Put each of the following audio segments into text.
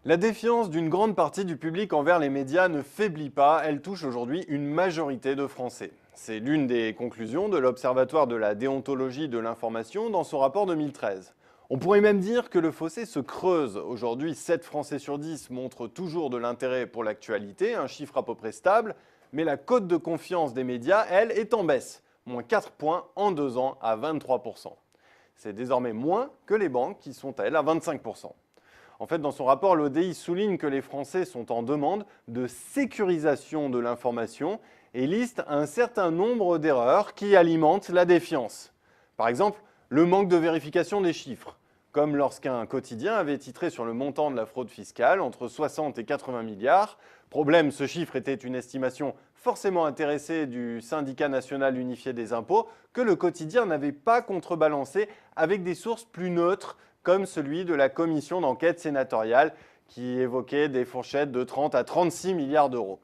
La défiance d'une grande partie du public envers les médias ne faiblit pas, elle touche aujourd'hui une majorité de Français. C'est l'une des conclusions de l'Observatoire de la déontologie de l'information dans son rapport 2013. On pourrait même dire que le fossé se creuse. Aujourd'hui, 7 Français sur 10 montrent toujours de l'intérêt pour l'actualité, un chiffre à peu près stable, mais la cote de confiance des médias, elle, est en baisse, moins 4 points en 2 ans à 23%. C'est désormais moins que les banques qui sont, elles, à 25%. En fait, dans son rapport, l'ODI souligne que les Français sont en demande de sécurisation de l'information et liste un certain nombre d'erreurs qui alimentent la défiance. Par exemple, le manque de vérification des chiffres, comme lorsqu'un quotidien avait titré sur le montant de la fraude fiscale entre 60 et 80 milliards. Problème, ce chiffre était une estimation forcément intéressée du syndicat national unifié des impôts que le quotidien n'avait pas contrebalancé avec des sources plus neutres comme celui de la commission d'enquête sénatoriale qui évoquait des fourchettes de 30 à 36 milliards d'euros.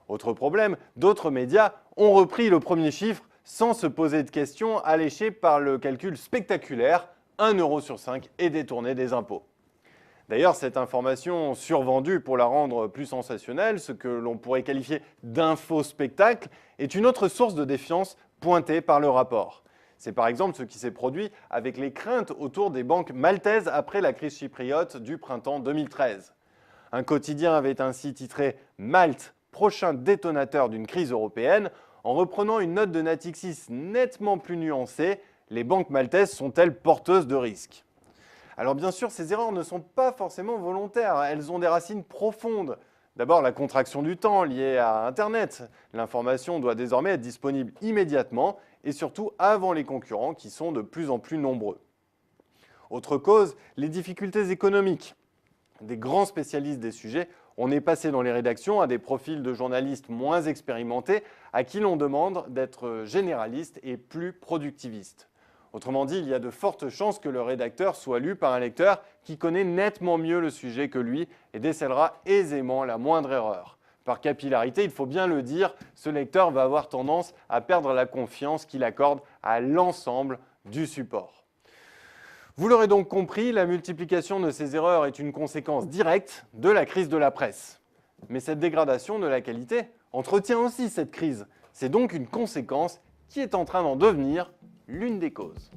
Autre problème, d'autres médias ont repris le premier chiffre sans se poser de questions, alléchés par le calcul spectaculaire, 1 euro sur 5 est détourné des impôts. D'ailleurs, cette information survendue pour la rendre plus sensationnelle, ce que l'on pourrait qualifier d'info-spectacle, est une autre source de défiance pointée par le rapport. C'est par exemple ce qui s'est produit avec les craintes autour des banques maltaises après la crise chypriote du printemps 2013. Un quotidien avait ainsi titré « Malte, prochain détonateur d'une crise européenne » en reprenant une note de Natixis nettement plus nuancée. Les banques maltaises sont-elles porteuses de risques? Alors bien sûr, ces erreurs ne sont pas forcément volontaires, elles ont des racines profondes. D'abord, la contraction du temps liée à Internet. L'information doit désormais être disponible immédiatement et surtout avant les concurrents qui sont de plus en plus nombreux. Autre cause, les difficultés économiques. Des grands spécialistes des sujets, on est passé dans les rédactions à des profils de journalistes moins expérimentés à qui l'on demande d'être généralistes et plus productivistes. Autrement dit, il y a de fortes chances que le rédacteur soit lu par un lecteur qui connaît nettement mieux le sujet que lui et décèlera aisément la moindre erreur. Par capillarité, il faut bien le dire, ce lecteur va avoir tendance à perdre la confiance qu'il accorde à l'ensemble du support. Vous l'aurez donc compris, la multiplication de ces erreurs est une conséquence directe de la crise de la presse. Mais cette dégradation de la qualité entretient aussi cette crise. C'est donc une conséquence qui est en train d'en devenir l'une des causes.